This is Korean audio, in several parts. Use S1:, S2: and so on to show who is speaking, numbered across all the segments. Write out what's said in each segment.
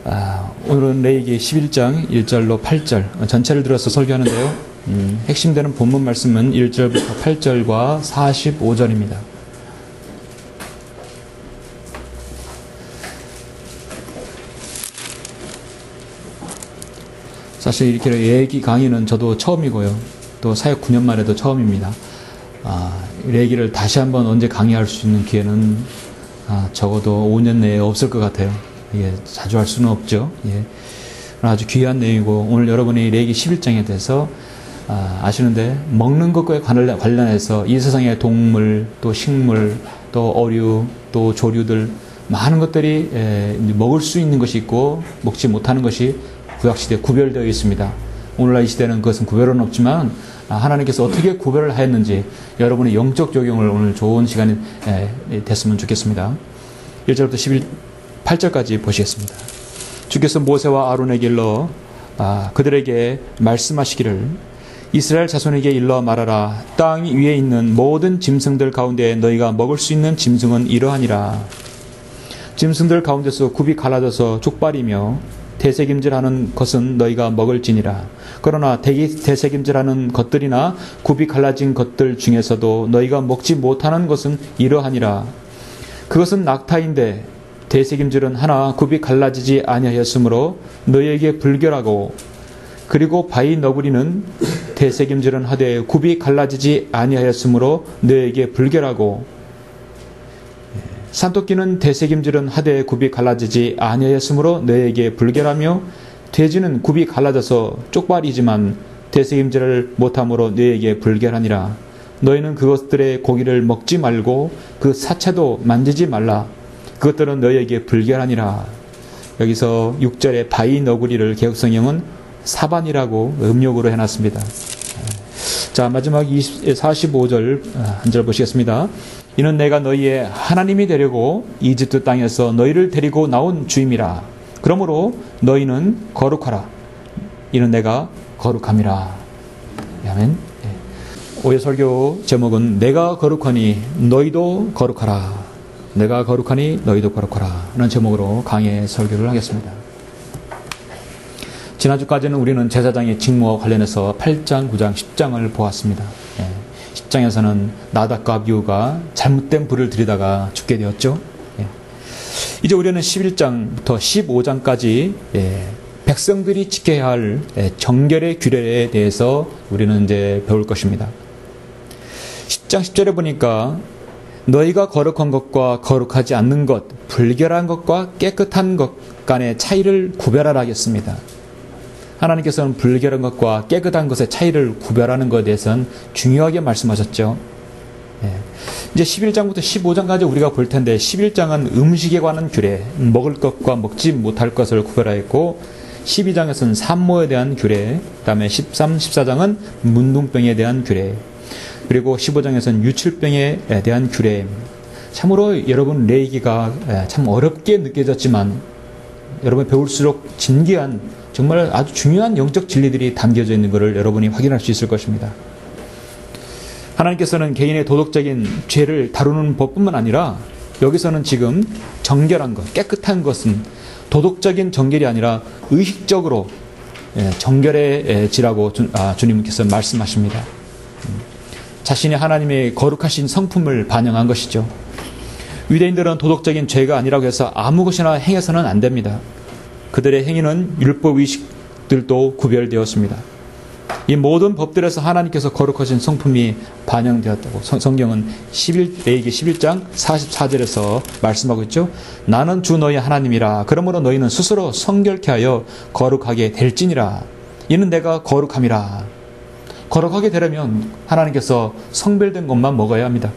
S1: 오늘은 레위기 11장 1절로 8절 전체를 들어서 설교하는데요. 핵심되는 본문 말씀은 1절부터 8절과 45절입니다. 사실 이렇게 레위기 강의는 저도 처음이고요. 또 사역 9년 만에도 처음입니다. 레위기를 다시 한번 언제 강의할 수 있는 기회는 적어도 5년 내에 없을 것 같아요. 예, 자주 할 수는 없죠. 예. 아주 귀한 내용이고, 오늘 여러분이 레위기 11장에 대해서 아시는데, 먹는 것과 관련해서 이 세상의 동물, 또 식물, 또 어류, 또 조류들, 많은 것들이 먹을 수 있는 것이 있고 먹지 못하는 것이 구약시대에 구별되어 있습니다. 오늘날 이 시대는 그것은 구별은 없지만 하나님께서 어떻게 구별을 하였는지 여러분의 영적 적용을 오늘 좋은 시간이 됐으면 좋겠습니다. 1절부터 18절까지 보시겠습니다. 주께서 모세와 아론에게 일러 그들에게 말씀하시기를 이스라엘 자손에게 일러 말하라. 땅 위에 있는 모든 짐승들 가운데 너희가 먹을 수 있는 짐승은 이러하니라. 짐승들 가운데서 굽이 갈라져서 족발이며 대새김질하는 것은 너희가 먹을지니라. 그러나 대새김질하는 것들이나 굽이 갈라진 것들 중에서도 너희가 먹지 못하는 것은 이러하니라. 그것은 낙타인데 대새김질은 하나 굽이 갈라지지 아니하였으므로 너희에게 불결하고, 그리고 바위 너구리는 대새김질은 하되 굽이 갈라지지 아니하였으므로 너희에게 불결하고, 산토끼는 대새김질은 하되 굽이 갈라지지 아니하였으므로 너희에게 불결하며, 돼지는 굽이 갈라져서 쪽발이지만 대새김질을 못함으로 너희에게 불결하니라. 너희는 그것들의 고기를 먹지 말고 그 사체도 만지지 말라. 그것들은 너희에게 불결하니라. 여기서 6절에 바위 너구리를 개역성경은 사반이라고 음력으로 해놨습니다. 자, 마지막 45절 한 절 보시겠습니다. 이는 내가 너희의 하나님이 되려고 이집트 땅에서 너희를 데리고 나온 주임이라. 그러므로 너희는 거룩하라. 이는 내가 거룩함이라. 아멘. 오늘 설교 제목은 내가 거룩하니 너희도 거룩하라. 내가 거룩하니 너희도 거룩하라 라는 제목으로 강의 설교를 하겠습니다. 지난주까지는 우리는 제사장의 직무와 관련해서 8장, 9장, 10장을 보았습니다. 10장에서는 나답과 아비후가 잘못된 불을 들이다가 죽게 되었죠. 이제 우리는 11장부터 15장까지 백성들이 지켜야 할 정결의 규례에 대해서 우리는 이제 배울 것입니다. 10장 10절에 보니까 너희가 거룩한 것과 거룩하지 않는 것, 불결한 것과 깨끗한 것 간의 차이를 구별하라 하겠습니다. 하나님께서는 불결한 것과 깨끗한 것의 차이를 구별하는 것에 대해서는 중요하게 말씀하셨죠. 이제 11장부터 15장까지 우리가 볼 텐데, 11장은 음식에 관한 규례, 먹을 것과 먹지 못할 것을 구별하였고, 12장에서는 산모에 대한 규례, 그 다음에 13, 14장은 문둥병에 대한 규례, 그리고 15장에서는 유출병에 대한 규례. 참으로 여러분 레위기가 참 어렵게 느껴졌지만 여러분 배울수록 진귀한, 정말 아주 중요한 영적 진리들이 담겨져 있는 것을 여러분이 확인할 수 있을 것입니다. 하나님께서는 개인의 도덕적인 죄를 다루는 법뿐만 아니라 여기서는 지금 정결한 것, 깨끗한 것은 도덕적인 정결이 아니라 의식적으로 정결해지라고 주님께서 말씀하십니다. 자신이 하나님의 거룩하신 성품을 반영한 것이죠. 유대인들은 도덕적인 죄가 아니라고 해서 아무 것이나 행해서는 안 됩니다. 그들의 행위는 율법 의식들도 구별되었습니다. 이 모든 법들에서 하나님께서 거룩하신 성품이 반영되었다고 성경은 레위기 11장 44절에서 말씀하고 있죠. 나는 주 너희 하나님이라. 그러므로 너희는 스스로 성결케 하여 거룩하게 될지니라. 이는 내가 거룩함이라. 거룩하게 되려면 하나님께서 성별된 것만 먹어야 합니다.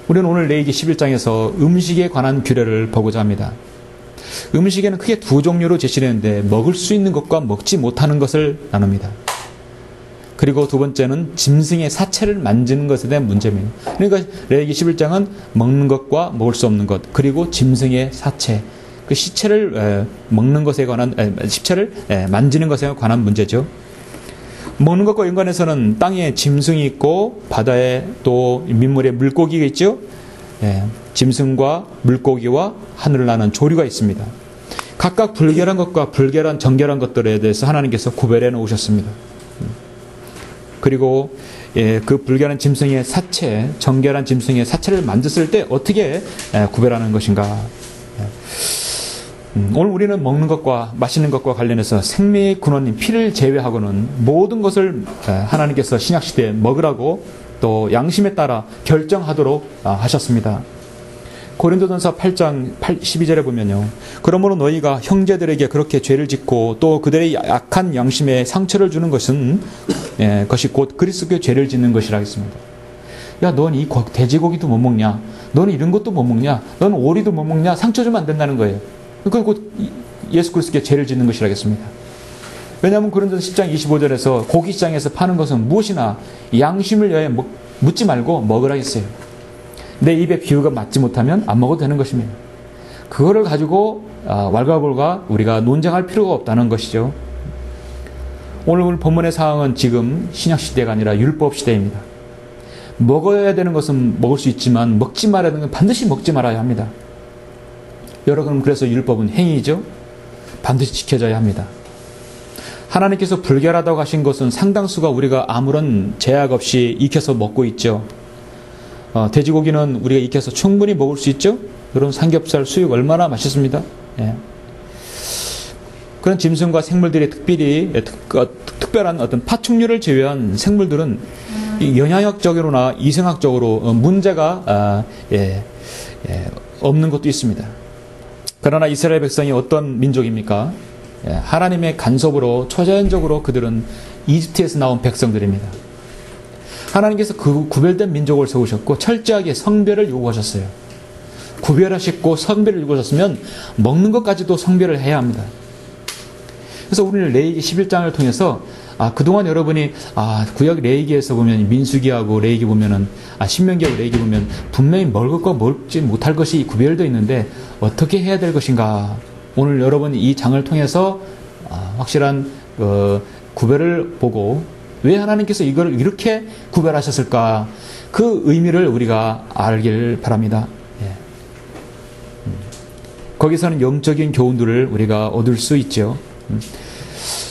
S1: 우리는 오늘 레위기 11장에서 음식에 관한 규례를 보고자 합니다. 음식에는 크게 두 종류로 제시되는데, 먹을 수 있는 것과 먹지 못하는 것을 나눕니다. 그리고 두 번째는 짐승의 사체를 만지는 것에 대한 문제입니다. 그러니까 레위기 11장은 먹는 것과 먹을 수 없는 것, 그리고 짐승의 사체, 그 시체를 먹는 것에 관한, 시체를 만지는 것에 관한 문제죠. 먹는 것과 연관해서는 땅에 짐승이 있고 바다에 또 민물에 물고기가 있죠. 짐승과 물고기와 하늘을 나는 조류가 있습니다. 각각 불결한 것과 불결한 정결한 것들에 대해서 하나님께서 구별해 놓으셨습니다. 그리고 그 불결한 짐승의 사체, 정결한 짐승의 사체를 만졌을 때 어떻게 구별하는 것인가. 오늘 우리는 먹는 것과 마시는 것과 관련해서 생명의 근원인 피를 제외하고는 모든 것을 하나님께서 신약시대에 먹으라고 또 양심에 따라 결정하도록 하셨습니다. 고린도전서 8장 12절에 보면요. 그러므로 너희가 형제들에게 그렇게 죄를 짓고 또 그들의 약한 양심에 상처를 주는 것은 것이 곧 그리스도의 죄를 짓는 것이라 했습니다. 야, 넌 이 돼지고기도 못 먹냐? 너는 이런 것도 못 먹냐? 너는 오리도 못 먹냐? 상처 주면 안 된다는 거예요. 그건 곧 예수 그리스도께 죄를 짓는 것이라 했습니다. 왜냐하면 고린도서 10장 25절에서 고기시장에서 파는 것은 무엇이나 양심을 위하여 묻지 말고 먹으라 했어요. 내 입에 비유가 맞지 못하면 안 먹어도 되는 것입니다. 그거를 가지고 왈가불가 우리가 논쟁할 필요가 없다는 것이죠. 오늘 본문의 사항은 지금 신약시대가 아니라 율법시대입니다. 먹어야 되는 것은 먹을 수 있지만 먹지 말아야 되는 건 반드시 먹지 말아야 합니다. 여러분, 그래서 율법은 행위이죠. 반드시 지켜져야 합니다. 하나님께서 불결하다고 하신 것은 상당수가 우리가 아무런 제약 없이 익혀서 먹고 있죠. 돼지고기는 우리가 익혀서 충분히 먹을 수 있죠. 여러분, 삼겹살, 수육 얼마나 맛있습니다. 예. 그런 짐승과 생물들이 특별한 어떤 파충류를 제외한 생물들은 영양학적으로나 이생학적으로 문제가 없는 것도 있습니다. 그러나 이스라엘 백성이 어떤 민족입니까? 하나님의 간섭으로 초자연적으로 그들은 이집트에서 나온 백성들입니다. 하나님께서 그 구별된 민족을 세우셨고 철저하게 성별을 요구하셨어요. 구별하셨고 성별을 요구하셨으면 먹는 것까지도 성별을 해야 합니다. 그래서 우리는 레위기 11장을 통해서 그동안 여러분이 구약 레위기에서 보면 민수기하고 레위기 보면은 신명기하고 레위기 보면 분명히 먹을 것과 먹지 못할 것이 구별되어 있는데 어떻게 해야 될 것인가. 오늘 여러분 이 장을 통해서 확실한 구별을 보고 왜 하나님께서 이걸 이렇게 구별하셨을까, 그 의미를 우리가 알길 바랍니다. 거기서는 영적인 교훈들을 우리가 얻을 수 있죠.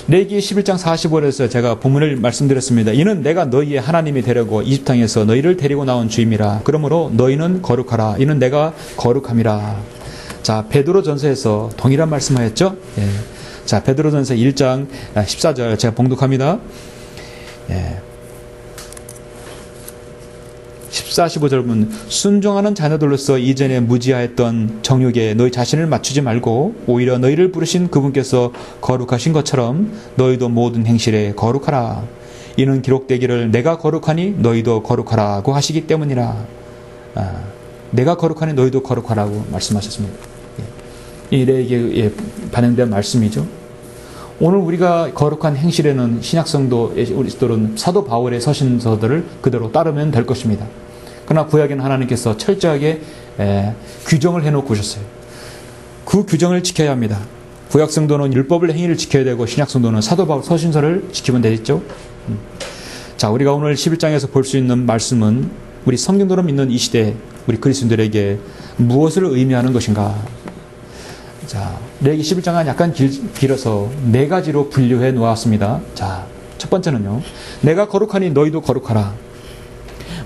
S1: 레위기 11장 45절에서 제가 본문을 말씀드렸습니다. 이는 내가 너희의 하나님이 되려고 이집트 땅에서 너희를 데리고 나온 주임이라. 그러므로 너희는 거룩하라. 이는 내가 거룩함이라. 자, 베드로전서에서 동일한 말씀하였죠. 자, 베드로전서 1장 14절 제가 봉독합니다. 14, 15절 보면 순종하는 자녀들로서 이전에 무지하였던 정욕에 너희 자신을 맞추지 말고 오히려 너희를 부르신 그분께서 거룩하신 것처럼 너희도 모든 행실에 거룩하라. 이는 기록되기를 내가 거룩하니 너희도 거룩하라고 하시기 때문이라. 내가 거룩하니 너희도 거룩하라고 말씀하셨습니다. 이 레위기에 반영된 말씀이죠. 오늘 우리가 거룩한 행실에는 신약성도 우리들은 사도 바울의 서신서들을 그대로 따르면 될 것입니다. 그러나 구약에는 하나님께서 철저하게 규정을 해놓고 오셨어요. 그 규정을 지켜야 합니다. 구약 성도는 율법을 행위를 지켜야 되고 신약 성도는 사도 바울 서신서를 지키면 되겠죠. 자, 우리가 오늘 11장에서 볼 수 있는 말씀은 우리 성경도로 믿는 이 시대 우리 그리스도인들에게 무엇을 의미하는 것인가. 자, 레위기 11장은 약간 길어서 네 가지로 분류해 놓았습니다. 자, 첫 번째는요. 내가 거룩하니 너희도 거룩하라.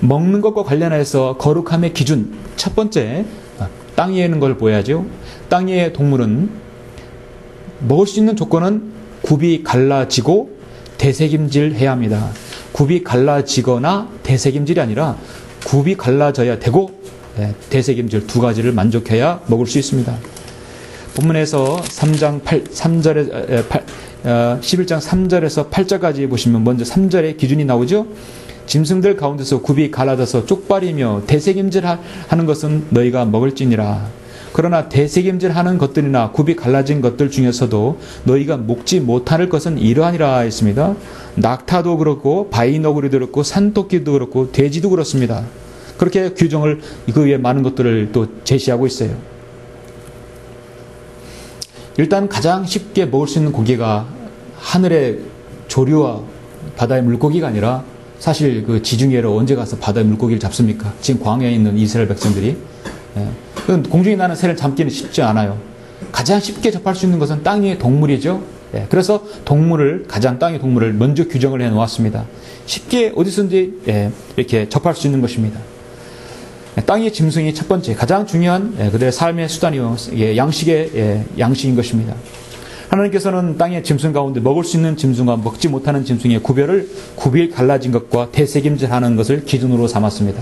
S1: 먹는 것과 관련해서 거룩함의 기준. 첫 번째, 땅 위에 있는 걸 보여야죠. 땅 위의 동물은 먹을 수 있는 조건은 굽이 갈라지고 되새김질해야 합니다. 굽이 갈라지거나 되새김질이 아니라 굽이 갈라져야 되고 되새김질 두 가지를 만족해야 먹을 수 있습니다. 본문에서 11장 3절에서 8절까지 보시면 먼저 3절의 기준이 나오죠. 짐승들 가운데서 굽이 갈라져서 쪽발이며 되새김질하는 것은 너희가 먹을지니라. 그러나 되새김질하는 것들이나 굽이 갈라진 것들 중에서도 너희가 먹지 못할 것은 이러하니라 했습니다. 낙타도 그렇고 바위너구리도 그렇고 산토끼도 그렇고 돼지도 그렇습니다. 그렇게 규정을 그 위에 많은 것들을 또 제시하고 있어요. 일단 가장 쉽게 먹을 수 있는 고기가 하늘의 조류와 바다의 물고기가 아니라 사실 그 지중해로 언제 가서 바다의 물고기를 잡습니까? 지금 광야에 있는 이스라엘 백성들이 공중에 나는 새를 잡기는 쉽지 않아요. 가장 쉽게 접할 수 있는 것은 땅 위의 동물이죠. 예, 그래서 가장 땅 위의 동물을 먼저 규정을 해 놓았습니다. 쉽게 어디서든지 이렇게 접할 수 있는 것입니다. 땅 위의 짐승이 첫 번째, 가장 중요한 그들의 삶의 수단이요, 양식인 것입니다. 하나님께서는 땅의 짐승 가운데 먹을 수 있는 짐승과 먹지 못하는 짐승의 굽이 갈라진 것과 되새김질하는 것을 기준으로 삼았습니다.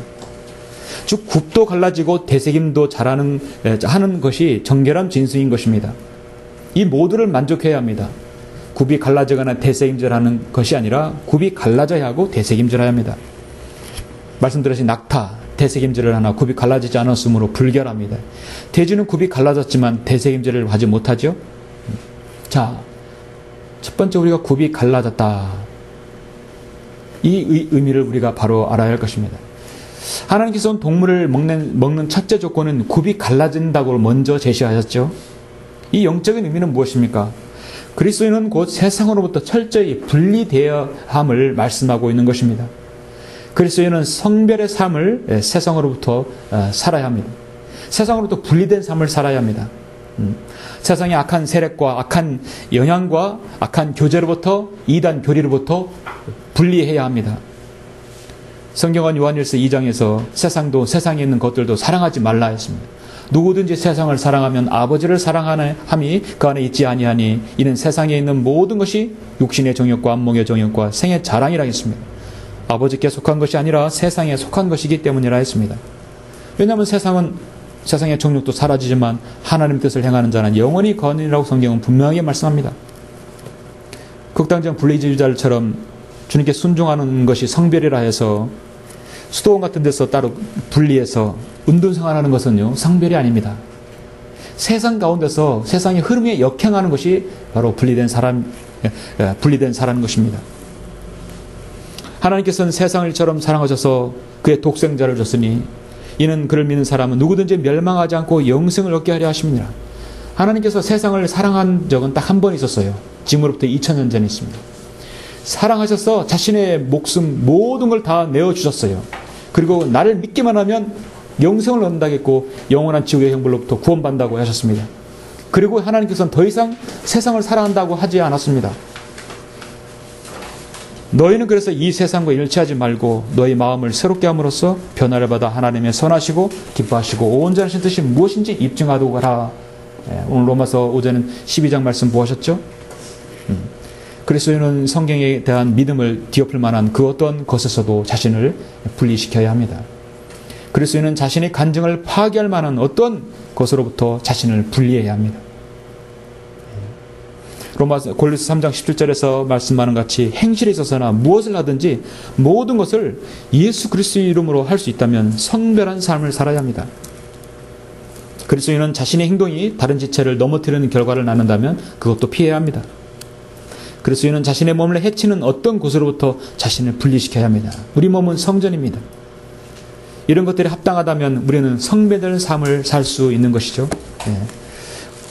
S1: 즉 굽도 갈라지고 되새김도 하는 것이 정결한 짐승인 것입니다. 이 모두를 만족해야 합니다. 굽이 갈라지거나 되새김질하는 것이 아니라 굽이 갈라져야 하고 되새김질해야 합니다. 말씀드렸듯이 낙타, 되새김질을 하나 굽이 갈라지지 않았으므로 불결합니다. 돼지는 굽이 갈라졌지만 되새김질을 하지 못하죠. 자, 첫 번째 우리가 굽이 갈라졌다. 이 의미를 우리가 바로 알아야 할 것입니다. 하나님께서는 동물을 먹는 첫째 조건은 굽이 갈라진다고 먼저 제시하셨죠. 이 영적인 의미는 무엇입니까? 그리스도인은 곧 세상으로부터 철저히 분리되어야 함을 말씀하고 있는 것입니다. 그리스도인은 성별의 삶을 세상으로부터 살아야 합니다. 세상으로부터 분리된 삶을 살아야 합니다. 세상의 악한 세력과 악한 영향과 악한 교제로부터, 이단 교리로부터 분리해야 합니다. 성경은 요한일서 2장에서 세상도 세상에 있는 것들도 사랑하지 말라 했습니다. 누구든지 세상을 사랑하면 아버지를 사랑하는 함이 그 안에 있지 아니하니 이는 세상에 있는 모든 것이 육신의 정욕과 안목의 정욕과 생의 자랑이라 했습니다. 아버지께 속한 것이 아니라 세상에 속한 것이기 때문이라 했습니다. 왜냐하면 세상의 정욕도 사라지지만 하나님 뜻을 행하는 자는 영원히 거하느니라고 성경은 분명하게 말씀합니다. 극단적 분리주의자들처럼 주님께 순종하는 것이 성별이라 해서 수도원 같은 데서 따로 분리해서 운동생활하는 것은요, 성별이 아닙니다. 세상 가운데서 세상의 흐름에 역행하는 것이 바로 분리된 사람인 것입니다. 하나님께서는 세상을 처럼 사랑하셔서 그의 독생자를 줬으니 이는 그를 믿는 사람은 누구든지 멸망하지 않고 영생을 얻게 하려 하심이니라. 하나님께서 세상을 사랑한 적은 딱 한 번 있었어요. 지금으로부터 2000년 전에 있습니다. 사랑하셔서 자신의 목숨 모든 걸 다 내어주셨어요. 그리고 나를 믿기만 하면 영생을 얻는다겠고 영원한 지옥의 형벌로부터 구원받는다고 하셨습니다. 그리고 하나님께서는 더 이상 세상을 사랑한다고 하지 않았습니다. 너희는 그래서 이 세상과 일치하지 말고 너희 마음을 새롭게 함으로써 변화를 받아 하나님의 선하시고 기뻐하시고 온전하신 뜻이 무엇인지 입증하도록 하라. 오늘 로마서 오전은 12장 말씀 보셨죠? 그리스도인은 성경에 대한 믿음을 뒤엎을 만한 그 어떤 것에서도 자신을 분리시켜야 합니다. 그리스도인은 자신의 간증을 파괴할 만한 어떤 것으로부터 자신을 분리해야 합니다. 골로새 3장 17절에서 말씀하는 같이 행실에 있어서나 무엇을 하든지 모든 것을 예수 그리스도의 이름으로 할 수 있다면 성별한 삶을 살아야 합니다. 그리스도인은 자신의 행동이 다른 지체를 넘어뜨리는 결과를 낳는다면 그것도 피해야 합니다. 그리스도인은 자신의 몸을 해치는 어떤 곳으로부터 자신을 분리시켜야 합니다. 우리 몸은 성전입니다. 이런 것들이 합당하다면 우리는 성별된 삶을 살 수 있는 것이죠.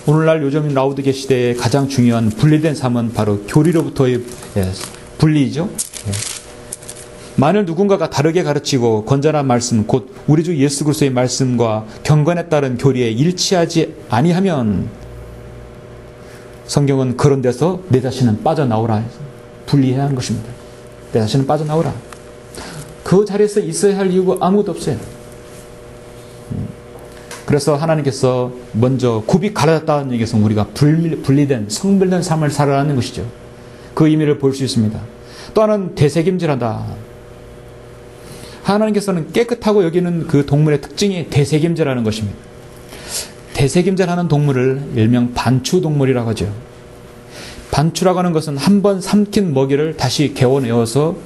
S1: 오늘날 요즘 라우드게 시대의 가장 중요한 분리된 삶은 바로 교리로부터의 분리죠. 만일 누군가가 다르게 가르치고 건전한 말씀, 곧 우리 주 예수 그리스도의 말씀과 경건에 따른 교리에 일치하지 아니하면 성경은 그런 데서 내 자신은 빠져나오라, 분리해야 하는 것입니다. 내 자신은 빠져나오라. 그 자리에서 있어야 할 이유가 아무것도 없어요. 그래서 하나님께서 먼저 굽이 갈라졌다는 얘기에서 우리가 분리된 성별된 삶을 살아가는 것이죠. 그 의미를 볼 수 있습니다. 또 하나는 되새김질하다. 하나님께서는 깨끗하고 여기는 그 동물의 특징이 되새김질하는 것입니다. 되새김질하는 동물을 일명 반추동물이라고 하죠. 반추라고 하는 것은 한번 삼킨 먹이를 다시 개워내어서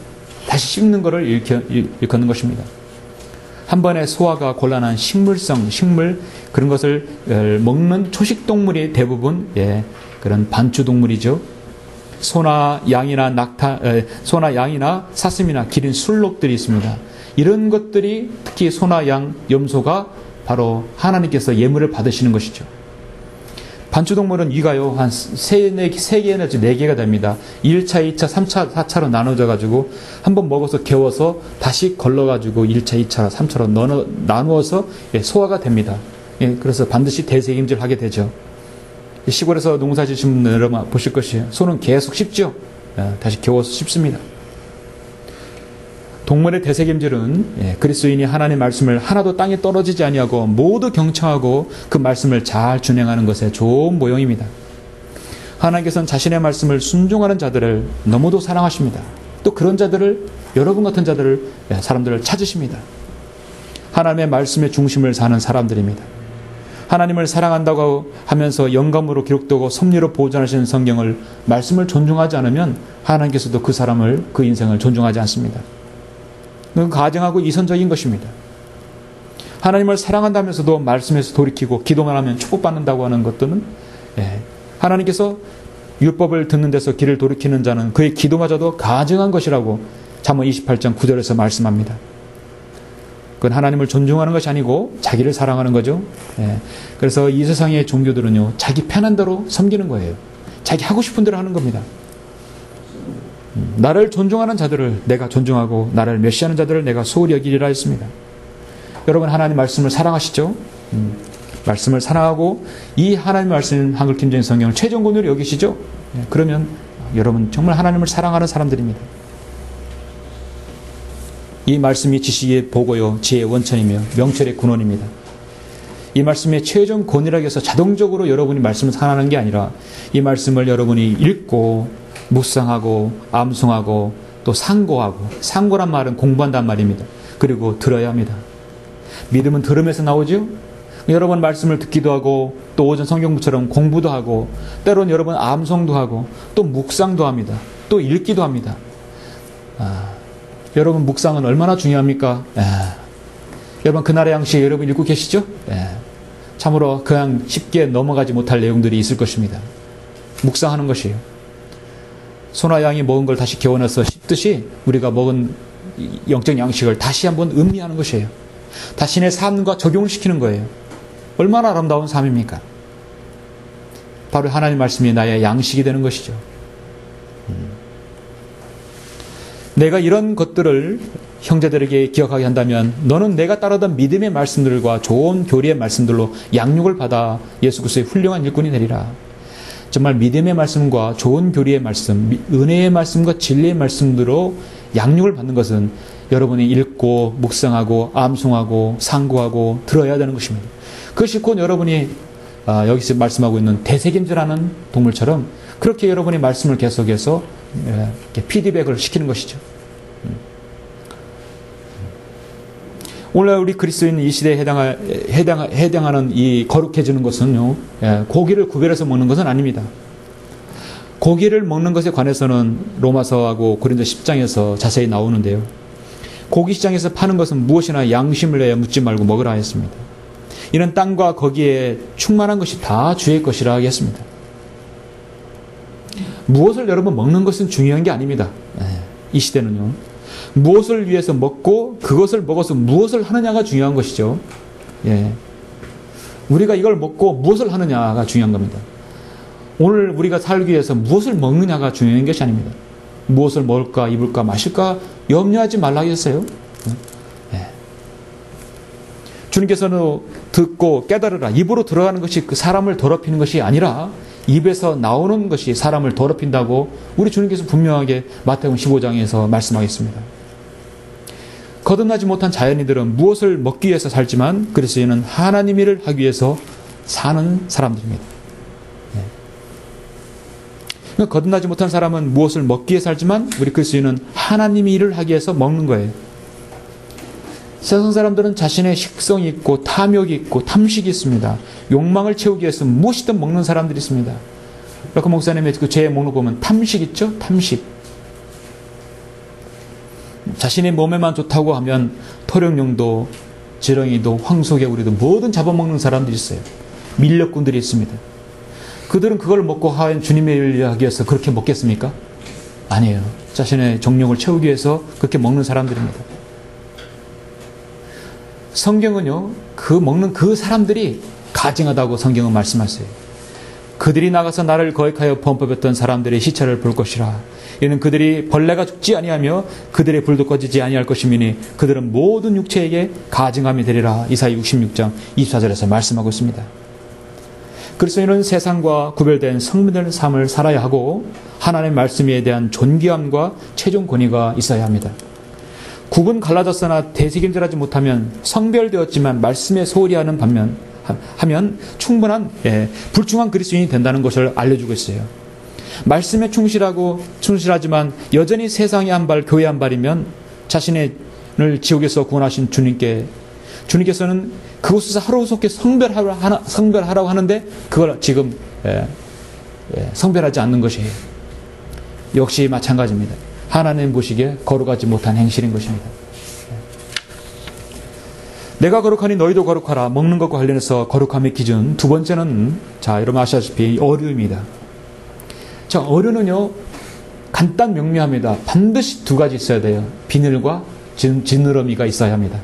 S1: 다시 씹는 것을 일컫는 것입니다. 한 번에 소화가 곤란한 식물 그런 것을 먹는 초식동물이 대부분 그런 반추동물이죠. 소나 양이나 사슴이나 기린, 술록들이 있습니다. 이런 것들이 특히 소나 양, 염소가 바로 하나님께서 예물을 받으시는 것이죠. 반추동물은 위가요 한 3개 내지 4개가 됩니다. 1차, 2차, 3차, 4차로 나눠져 가지고 한번 먹어서 개워서 다시 걸러 가지고 1차, 2차, 3차로 나누어서 소화가 됩니다. 그래서 반드시 대새김질 하게 되죠. 시골에서 농사 지시는 분들 여러분 보실 것이에요. 손은 계속 씹죠. 다시 겨워서 씹습니다. 동물의 대세김질은 그리스도인이 하나님의 말씀을 하나도 땅에 떨어지지 아니하고 모두 경청하고 그 말씀을 잘 준행하는 것의 좋은 모형입니다. 하나님께서는 자신의 말씀을 순종하는 자들을 너무도 사랑하십니다. 또 그런 자들을, 여러분 같은 자들을, 사람들을 찾으십니다. 하나님의 말씀의 중심을 사는 사람들입니다. 하나님을 사랑한다고 하면서 영감으로 기록되고 섭리로 보존하시는 성경을, 말씀을 존중하지 않으면 하나님께서도 그 사람을, 그 인생을 존중하지 않습니다. 그건 가증하고 이선적인 것입니다. 하나님을 사랑한다면서도 말씀에서 돌이키고 기도만 하면 축복받는다고 하는 것들은 하나님께서 율법을 듣는 데서 길을 돌이키는 자는 그의 기도마저도 가증한 것이라고 잠언 28장 9절에서 말씀합니다. 그건 하나님을 존중하는 것이 아니고 자기를 사랑하는 거죠. 그래서 이 세상의 종교들은요, 자기 편한 대로 섬기는 거예요. 자기 하고 싶은 대로 하는 겁니다. 나를 존중하는 자들을 내가 존중하고 나를 멸시하는 자들을 내가 소홀히 여기리라 했습니다. 여러분, 하나님 말씀을 사랑하시죠? 말씀을 사랑하고 이 하나님 말씀 한글 김정인 성경을 최종권으로 여기시죠? 그러면 여러분 정말 하나님을 사랑하는 사람들입니다. 이 말씀이 지식의 보고요, 지혜의 원천이며 명철의 근원입니다. 이 말씀의 최종 권위라고 해서 자동적으로 여러분이 말씀을 사랑하는 게 아니라 이 말씀을 여러분이 읽고 묵상하고 암송하고 또 상고하고, 상고란 말은 공부한단 말입니다. 그리고 들어야 합니다. 믿음은 들음에서 나오죠? 여러분 말씀을 듣기도 하고 또 오전 성경부처럼 공부도 하고 때로는 여러분 암송도 하고 또 묵상도 합니다. 또 읽기도 합니다. 여러분 묵상은 얼마나 중요합니까? 여러분 그날의 양식 여러분 읽고 계시죠? 참으로 그냥 쉽게 넘어가지 못할 내용들이 있을 것입니다. 묵상하는 것이에요. 소나 양이 먹은 걸 다시 개원해서 씹듯이 우리가 먹은 영적 양식을 다시 한번 음미하는 것이에요. 자신의 삶과 적용을 시키는 거예요. 얼마나 아름다운 삶입니까? 바로 하나님 말씀이 나의 양식이 되는 것이죠. 내가 이런 것들을 형제들에게 기억하게 한다면 너는 내가 따르던 믿음의 말씀들과 좋은 교리의 말씀들로 양육을 받아 예수 그리스도의 훌륭한 일꾼이 되리라. 정말 믿음의 말씀과 좋은 교리의 말씀, 은혜의 말씀과 진리의 말씀으로 양육을 받는 것은 여러분이 읽고 묵상하고 암송하고 상고하고 들어야 되는 것입니다. 그것이 곧 여러분이 여기서 말씀하고 있는 대세김질하는 동물처럼 그렇게 여러분이 말씀을 계속해서 피드백을 시키는 것이죠. 오늘 우리 그리스도인 이 시대에 해당하는 이 거룩해지는 것은요, 고기를 구별해서 먹는 것은 아닙니다. 고기를 먹는 것에 관해서는 로마서하고 고린도 10장에서 자세히 나오는데요. 고기 시장에서 파는 것은 무엇이나 양심을 내어 묻지 말고 먹으라 했습니다. 이는 땅과 거기에 충만한 것이 다 주의 것이라 하겠습니다. 무엇을 여러분 먹는 것은 중요한 게 아닙니다. 이 시대는요. 무엇을 위해서 먹고 그것을 먹어서 무엇을 하느냐가 중요한 것이죠. 우리가 이걸 먹고 무엇을 하느냐가 중요한 겁니다. 오늘 우리가 살기 위해서 무엇을 먹느냐가 중요한 것이 아닙니다. 무엇을 먹을까, 입을까, 마실까 염려하지 말라 했어요. 주님께서는 듣고 깨달으라. 입으로 들어가는 것이 그 사람을 더럽히는 것이 아니라 입에서 나오는 것이 사람을 더럽힌다고 우리 주님께서 분명하게 마태복음 15장에서 말씀하겠습니다. 거듭나지 못한 자연인들은 무엇을 먹기 위해서 살지만 그리스도인은 하나님 일을 하기 위해서 사는 사람들입니다. 거듭나지 못한 사람은 무엇을 먹기 위해 살지만 우리 그리스도인은 하나님의 일을 하기 위해서 먹는 거예요. 세상 사람들은 자신의 식성이 있고 탐욕이 있고 탐식이 있습니다. 욕망을 채우기 위해서 무엇이든 먹는 사람들이 있습니다. 그 목사님의 그 죄의 목록 보면 탐식 있죠? 탐식. 자신의 몸에만 좋다고 하면 토룡용도, 지렁이도, 황소개구리도 뭐든 잡아먹는 사람들이 있어요. 밀렵꾼들이 있습니다. 그들은 그걸 먹고 하얀 주님의 일을 하기 위해서 그렇게 먹겠습니까? 아니에요. 자신의 정욕을 채우기 위해서 그렇게 먹는 사람들입니다. 성경은요, 그 먹는 그 사람들이 가증하다고 성경은 말씀하세요. 그들이 나가서 나를 거역하여 범법했던 사람들의 시체를 볼 것이라. 이는 그들이 벌레가 죽지 아니하며 그들의 불도 꺼지지 아니할 것이미니 그들은 모든 육체에게 가증함이 되리라. 이사야 66장 24절에서 말씀하고 있습니다. 그리스도인은 세상과 구별된 성민의 삶을 살아야 하고 하나님의 말씀에 대한 존귀함과 최종 권위가 있어야 합니다. 구분 갈라졌으나 대세김질하지 못하면 성별되었지만 말씀에 소홀히 하는 반면 하면 충분한 불충한 그리스도인이 된다는 것을 알려주고 있어요. 말씀에 충실하지만 여전히 세상에 한 발, 교회 한 발이면 자신을 지옥에서 구원하신 주님께서는 그곳에서 하루속히 성별하라고 하는데 그걸 지금 성별하지 않는 것이에요. 역시 마찬가지입니다. 하나님 보시기에 거룩하지 못한 행실인 것입니다. 내가 거룩하니 너희도 거룩하라. 먹는 것과 관련해서 거룩함의 기준. 두 번째는 여러분 아시다시피 어류입니다. 어류는요 간단 명료합니다. 반드시 두 가지 있어야 돼요. 비늘과 지느러미가 있어야 합니다.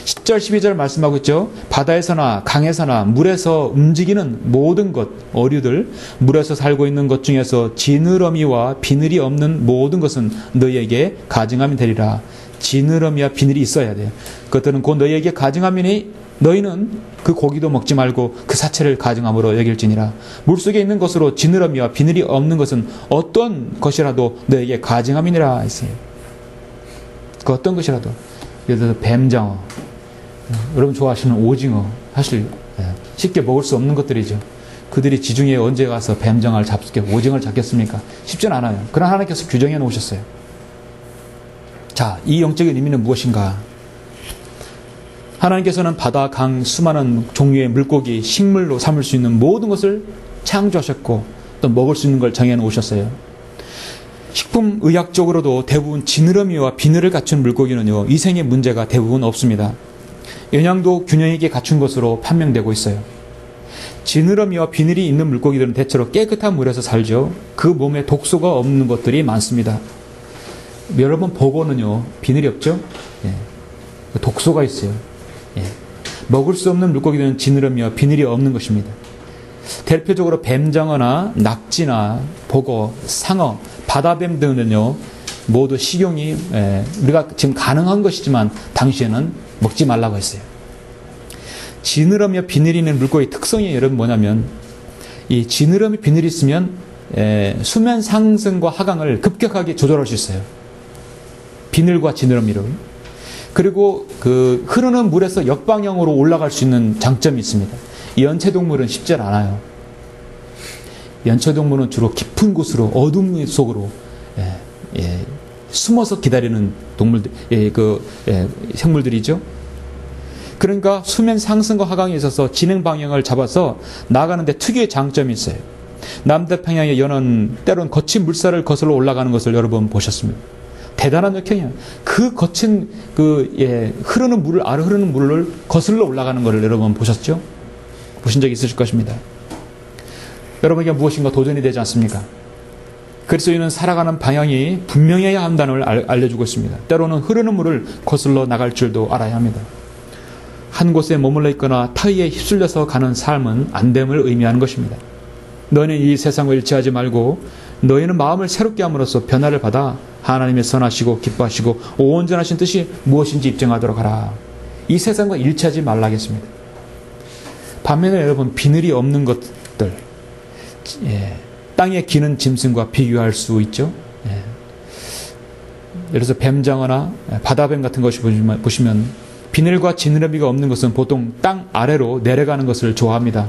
S1: 10절 12절 말씀하고 있죠. 바다에서나 강에서나 물에서 움직이는 모든 것, 어류들, 물에서 살고 있는 것 중에서 지느러미와 비늘이 없는 모든 것은 너희에게 가증함이 되리라. 지느러미와 비늘이 있어야 돼요. 그것들은 곧 너희에게 가증함이니 너희는 그 고기도 먹지 말고 그 사체를 가증함으로 여길지니라. 물속에 있는 것으로 지느러미와 비늘이 없는 것은 어떤 것이라도 너희에게 가증함이니라 했어요. 그 어떤 것이라도. 예를 들어서 뱀장어, 여러분 좋아하시는 오징어, 사실 쉽게 먹을 수 없는 것들이죠. 그들이 지중해에 언제 가서 뱀장어를 오징어를 잡겠습니까? 쉽지는 않아요. 그러나 하나님께서 규정해 놓으셨어요. 이 영적인 의미는 무엇인가? 하나님께서는 바다, 강, 수많은 종류의 물고기, 식물로 삼을 수 있는 모든 것을 창조하셨고 또 먹을 수 있는 걸 정해 놓으셨어요. 식품 의학적으로도 대부분 지느러미와 비늘을 갖춘 물고기는요, 위생의 문제가 대부분 없습니다. 영양도 균형 있게 갖춘 것으로 판명되고 있어요. 지느러미와 비늘이 있는 물고기들은 대체로 깨끗한 물에서 살죠. 그 몸에 독소가 없는 것들이 많습니다. 여러분 보고는요, 비늘이 없죠? 독소가 있어요. 먹을 수 없는 물고기들은 지느러미와 비늘이 없는 것입니다. 대표적으로 뱀장어나 낙지나 보고, 상어, 바다뱀 등은요 모두 식용이 우리가 지금 가능한 것이지만 당시에는 먹지 말라고 했어요. 지느러미와 비늘이 있는 물고기 특성이 여러분 뭐냐면 이 지느러미 비늘이 있으면 수면 상승과 하강을 급격하게 조절할 수 있어요. 비늘과 지느러미로. 그리고 그 흐르는 물에서 역방향으로 올라갈 수 있는 장점이 있습니다. 연체동물은 쉽지 않아요. 연체동물은 주로 깊은 곳으로 어둠 속으로 숨어서 기다리는 생물들이죠. 그러니까 수면 상승과 하강에 있어서 진행 방향을 잡아서 나가는데 특유의 장점이 있어요. 남태평양의 연어는 때론 거친 물살을 거슬러 올라가는 것을 여러분 보셨습니다. 대단한 역행이에요. 그 거친 흐르는 물을 거슬러 올라가는 것을 여러분 보셨죠? 보신 적 있으실 것입니다. 여러분에게 무엇인가 도전이 되지 않습니까? 그리스도인은 살아가는 방향이 분명해야 한다는 걸 알려주고 있습니다. 때로는 흐르는 물을 거슬러 나갈 줄도 알아야 합니다. 한 곳에 머물러 있거나 타의에 휩쓸려서 가는 삶은 안됨을 의미하는 것입니다. 너희는 이 세상과 일치하지 말고 너희는 마음을 새롭게 함으로써 변화를 받아 하나님의 선하시고 기뻐하시고 온전하신 뜻이 무엇인지 입증하도록 하라. 이 세상과 일치하지 말라겠습니다. 반면에 여러분 비늘이 없는 것들, 땅에 기는 짐승과 비교할 수 있죠. 예를 들어서 뱀장어나 바다뱀 같은 것이 보시면 비늘과 지느러미가 없는 것은 보통 땅 아래로 내려가는 것을 좋아합니다.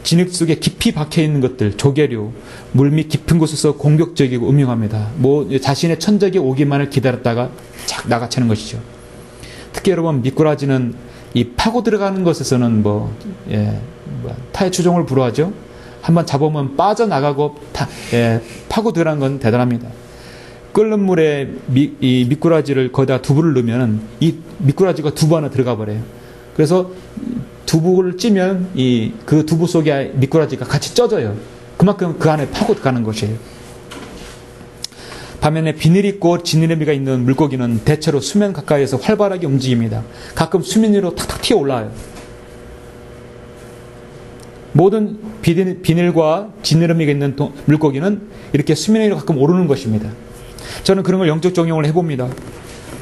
S1: 진흙 속에 깊이 박혀있는 것들, 조개류, 물밑 깊은 곳에서 공격적이고 음흉합니다. 자신의 천적이 오기만을 기다렸다가 착 나가채는 것이죠. 특히 여러분 미꾸라지는 이 파고 들어가는 것에서는 타의 추종을 불허하죠. 한번 잡으면 빠져나가고 파고 들어가는 건 대단합니다. 끓는 물에 이 미꾸라지를 거기다 두부를 넣으면 이 미꾸라지가 두부 안에 들어가 버려요. 그래서 두부를 찌면 그 두부 속에 미꾸라지가 같이 쪄져요. 그만큼 그 안에 파고 들어가는 것이에요. 반면에 비늘이 있고 지느러미가 있는 물고기는 대체로 수면 가까이에서 활발하게 움직입니다. 가끔 수면 위로 탁탁 튀어 올라와요. 모든 비늘과 지느러미가 있는 물고기는 이렇게 수면 위로 가끔 오르는 것입니다. 저는 그런 걸 영적 적용을 해봅니다.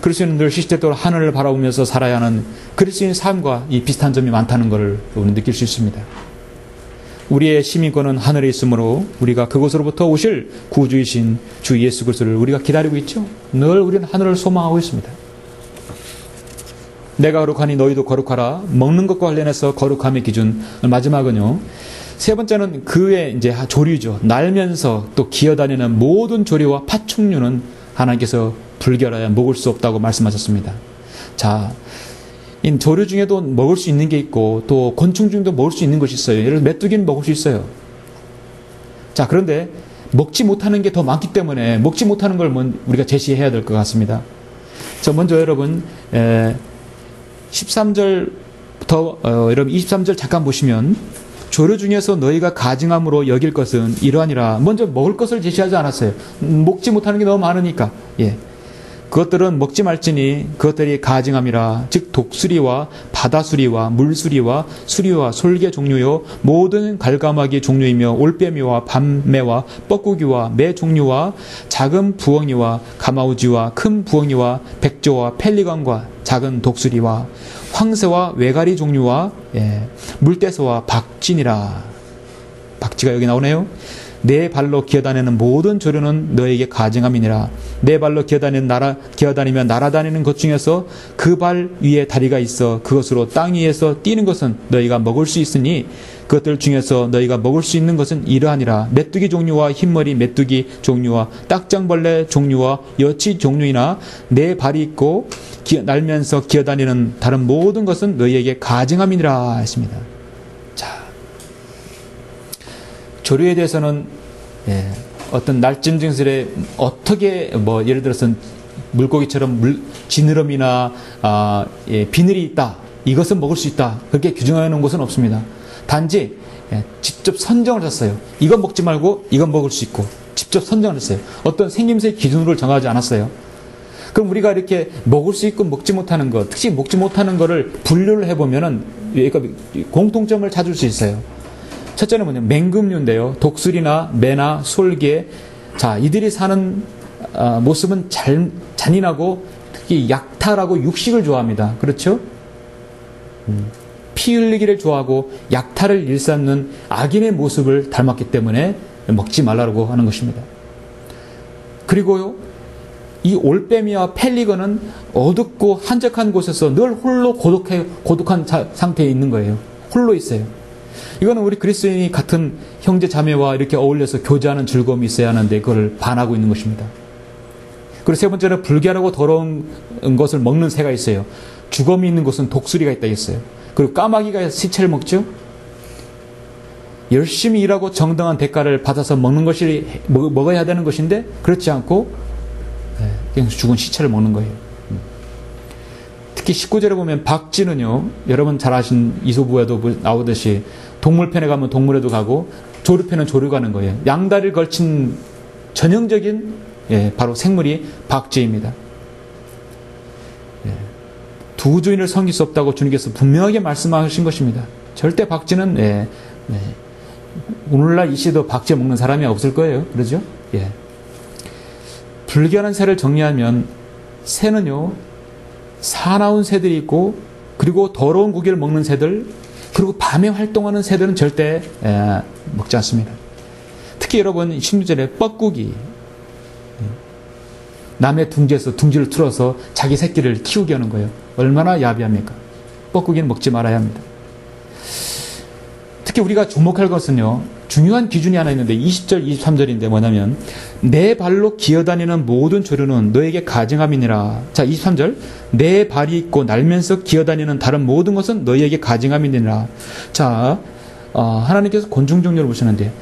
S1: 그리스도인은 늘 시시때때로 하늘을 바라보면서 살아야 하는 그리스도인 삶과 이 비슷한 점이 많다는 것을 느낄 수 있습니다. 우리의 시민권은 하늘에 있으므로 우리가 그곳으로부터 오실 구주이신 주 예수 그리스도를 우리가 기다리고 있죠. 늘 우리는 하늘을 소망하고 있습니다. 내가 거룩하니 너희도 거룩하라. 먹는 것과 관련해서 거룩함의 기준. 마지막은요. 세 번째는 그의 이제 조류죠. 날면서 또 기어다니는 모든 조류와 파충류는 하나님께서 불결하여 먹을 수 없다고 말씀하셨습니다. 자, 이 조류 중에도 먹을 수 있는 게 있고 또 곤충 중에도 먹을 수 있는 것이 있어요. 예를 들어 메뚜기는 먹을 수 있어요. 자, 그런데 먹지 못하는 게 더 많기 때문에 먹지 못하는 걸 우리가 제시해야 될 것 같습니다. 자, 먼저 여러분 13절부터 여러분 23절 잠깐 보시면 조류 중에서 너희가 가증함으로 여길 것은 이러하니라. 먼저 먹을 것을 제시하지 않았어요. 먹지 못하는 게 너무 많으니까. 예. 그것들은 먹지 말지니 그것들이 가증함이라. 즉 독수리와 바다수리와 물수리와 수리와 솔개 종류요 모든 갈가마귀 종류이며 올빼미와 밤매와 뻐꾸기와 매 종류와 작은 부엉이와 가마우지와 큰 부엉이와 백조와 펠리건과 작은 독수리와 황새와 외가리 종류와 물대서와 박진이라. 박쥐가 여기 나오네요. 네 발로 기어다니는 모든 조류는 너에게 가증함이니라. 네 발로 기어다니며 날아다니는 것 중에서 그 발 위에 다리가 있어 그것으로 땅 위에서 뛰는 것은 너희가 먹을 수 있으니 그것들 중에서 너희가 먹을 수 있는 것은 이러하니라. 메뚜기 종류와 흰머리 메뚜기 종류와 딱정벌레 종류와 여치 종류이나 네 발이 있고 날면서 기어다니는 다른 모든 것은 너희에게 가증함이니라 했습니다. 자, 조류에 대해서는 어떤 날짐 증설에 어떻게 예를 들어서 물고기처럼 지느러미나 비늘이 있다. 이것은 먹을 수 있다. 그렇게 규정해 놓은 것은 없습니다. 단지 직접 선정을 했어요. 이건 먹지 말고 이건 먹을 수 있고 직접 선정을 했어요. 어떤 생김새 기준으로 정하지 않았어요. 그럼 우리가 이렇게 먹을 수 있고 먹지 못하는 것, 특히 먹지 못하는 것을 분류를 해보면은 공통점을 찾을 수 있어요. 첫째는 뭐냐면 맹금류인데요. 독수리나 매나 솔개, 자 이들이 사는 모습은 잔인하고 특히 약탈하고 육식을 좋아합니다. 그렇죠? 피 흘리기를 좋아하고 약탈을 일삼는 악인의 모습을 닮았기 때문에 먹지 말라고 하는 것입니다. 그리고요, 이 올빼미와 펠리건은 어둡고 한적한 곳에서 늘 홀로 고독한 상태에 있는 거예요. 홀로 있어요. 이거는 우리 그리스도인이 같은 형제 자매와 이렇게 어울려서 교제하는 즐거움이 있어야 하는데 그걸 반하고 있는 것입니다. 그리고 세 번째는 불결하고 더러운 것을 먹는 새가 있어요. 주검이 있는 곳은 독수리가 있다 했어요. 그리고 까마귀가 시체를 먹죠. 열심히 일하고 정당한 대가를 받아서 먹어야 되는 것인데 그렇지 않고 그냥 죽은 시체를 먹는 거예요. 특히 19절에 보면 박쥐는요, 여러분 잘 아신 이소부에도 나오듯이 동물편에 가면 동물에도 가고 조류편은 조류 가는 거예요. 양다리를 걸친 전형적인 바로 생물이 박쥐입니다. 두 주인을 섬길 수 없다고 주님께서 분명하게 말씀하신 것입니다. 절대 박쥐는 오늘날 이 시대도 박쥐 먹는 사람이 없을 거예요. 그러죠? 불결한 새를 정리하면 새는요, 사나운 새들이 있고 그리고 더러운 고기를 먹는 새들, 그리고 밤에 활동하는 새들은 절대 먹지 않습니다. 특히 여러분 16절에 뻐꾸기, 남의 둥지에서 둥지를 틀어서 자기 새끼를 키우게 하는 거예요. 얼마나 야비합니까? 뻐꾸기는 먹지 말아야 합니다. 특히 우리가 주목할 것은요, 중요한 기준이 하나 있는데 20절 23절인데 뭐냐면 내 발로 기어다니는 모든 조류는 너에게 가증함이니라. 자, 23절 내 발이 있고 날면서 기어다니는 다른 모든 것은 너희에게 가증함이니라. 자, 하나님께서 곤충 종류를 보시는데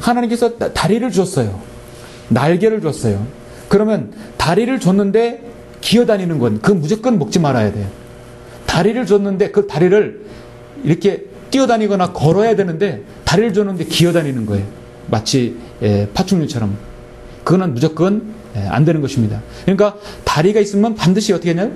S1: 하나님께서 다리를 줬어요. 날개를 줬어요. 그러면 다리를 줬는데 기어다니는 건 그건 무조건 먹지 말아야 돼요. 다리를 줬는데 그 다리를 이렇게 뛰어다니거나 걸어야 되는데 다리를 줬는데 기어다니는 거예요. 마치 파충류처럼. 그거는 무조건 안 되는 것입니다. 그러니까 다리가 있으면 반드시 어떻게 하냐?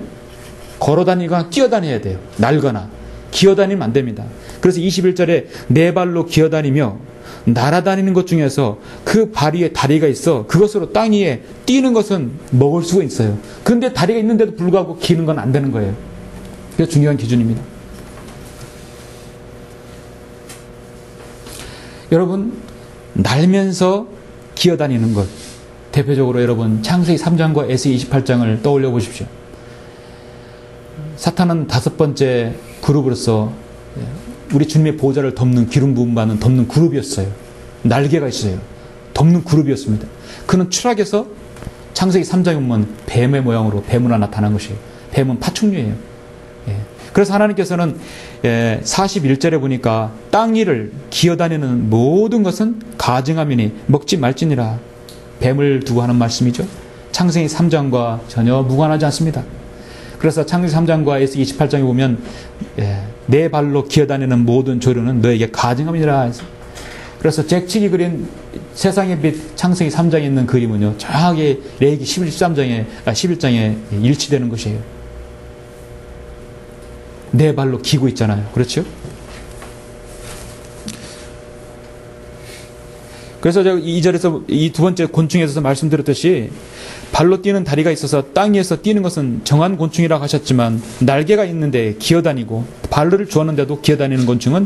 S1: 걸어다니거나 뛰어다녀야 돼요. 날거나. 기어다니면 안 됩니다. 그래서 21절에 네 발로 기어다니며 날아다니는 것 중에서 그 발 위에 다리가 있어 그것으로 땅 위에 뛰는 것은 먹을 수가 있어요. 그런데 다리가 있는데도 불구하고 기는 건 안 되는 거예요. 그게 중요한 기준입니다. 여러분, 날면서 기어다니는 것. 대표적으로 여러분 창세기 3장과 에스겔 28장을 떠올려 보십시오. 사탄은 5번째 그룹으로서 우리 주님의 보좌를 덮는 기름 부음 받는 덮는 그룹이었어요. 날개가 있어요. 덮는 그룹이었습니다. 그는 추락해서 창세기 3장에 보면 뱀의 모양으로 뱀으로 나타난 것이에요. 뱀은 파충류예요. 그래서 하나님께서는 41절에 보니까 땅 위를 기어다니는 모든 것은 가증하미니 먹지 말지니라. 뱀을 두고 하는 말씀이죠. 창세기 3장과 전혀 무관하지 않습니다. 그래서 창세기 3장과 에스겔 28장에 보면 내 발로 기어다니는 모든 조류는 너에게 가증함이라. 그래서 잭칙이 그린 세상의 빛 창세기 3장에 있는 그림은요, 정확하게 레위기 11장에 일치되는 것이에요. 내 발로 기고 있잖아요. 그렇죠? 그래서 제가 이 절에서 이 두 번째 곤충에서 말씀드렸듯이 발로 뛰는 다리가 있어서 땅 위에서 뛰는 것은 정한 곤충이라고 하셨지만 날개가 있는데 기어다니고 발을 주었는데도 기어다니는 곤충은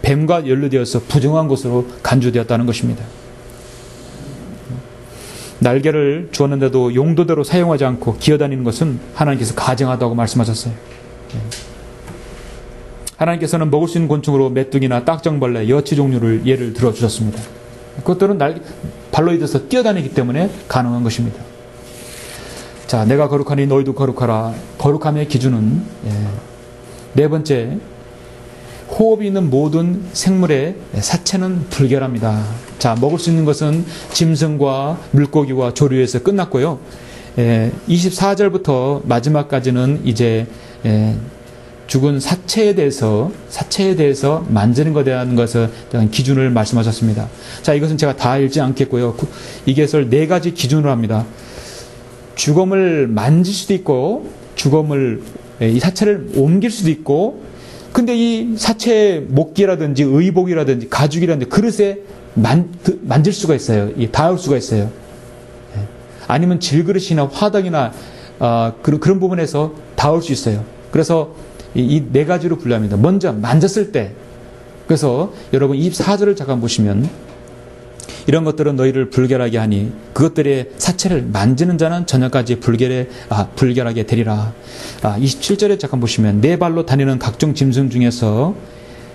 S1: 뱀과 연루되어서 부정한 것으로 간주되었다는 것입니다. 날개를 주었는데도 용도대로 사용하지 않고 기어다니는 것은 하나님께서 가증하다고 말씀하셨어요. 하나님께서는 먹을 수 있는 곤충으로 메뚜기나 딱정벌레, 여치 종류를 예를 들어주셨습니다. 그것들은 발로 있어서 뛰어다니기 때문에 가능한 것입니다. 자, 내가 거룩하니 너희도 거룩하라. 거룩함의 기준은 네 번째, 호흡이 있는 모든 생물의 사체는 불결합니다. 자, 먹을 수 있는 것은 짐승과 물고기와 조류에서 끝났고요. 24절부터 마지막까지는 이제 죽은 사체에 대해서 만지는 것에 대한 것에 대한 기준을 말씀하셨습니다. 자, 이것은 제가 다 읽지 않겠고요. 이것을 4가지 기준으로 합니다. 죽음을 만질 수도 있고, 이 사체를 옮길 수도 있고, 근데 이 사체의 목기라든지 의복이라든지 가죽이라든지 그릇에 만질 수가 있어요. 닿을 수가 있어요. 아니면 질그릇이나 화덕이나 그런 부분에서 닿을 수 있어요. 그래서 이 4가지로 분류합니다. 먼저 만졌을 때, 그래서 여러분 24절을 잠깐 보시면 이런 것들은 너희를 불결하게 하니 그것들의 사체를 만지는 자는 저녁까지 불결하게 되리라. 27절에 잠깐 보시면 네 발로 다니는 각종 짐승 중에서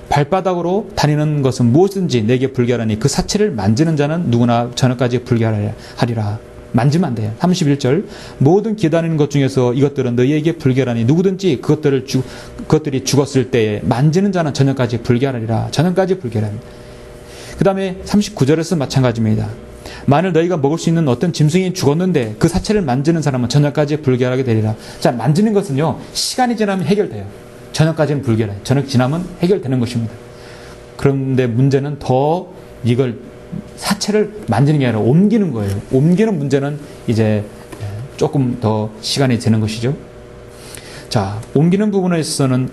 S1: 발바닥으로 다니는 것은 무엇든지 내게 불결하니 그 사체를 만지는 자는 누구나 저녁까지 불결하리라. 만지면 안 돼요. 31절 모든 기다리는 것 중에서 이것들은 너희에게 불결하니 누구든지 그것들이 죽었을 때에 만지는 자는 저녁까지 불결하리라. 저녁까지 불결하리라. 그 다음에 39절에서 마찬가지입니다. 만일 너희가 먹을 수 있는 어떤 짐승이 죽었는데 그 사체를 만지는 사람은 저녁까지 불결하게 되리라. 자, 만지는 것은요, 시간이 지나면 해결돼요. 저녁까지는 불결해요. 저녁 지나면 해결되는 것입니다. 그런데 문제는 더 이걸 사체를 만지는 게 아니라 옮기는 거예요. 옮기는 문제는 이제 조금 더 시간이 되는 것이죠. 자, 옮기는 부분에 있어서는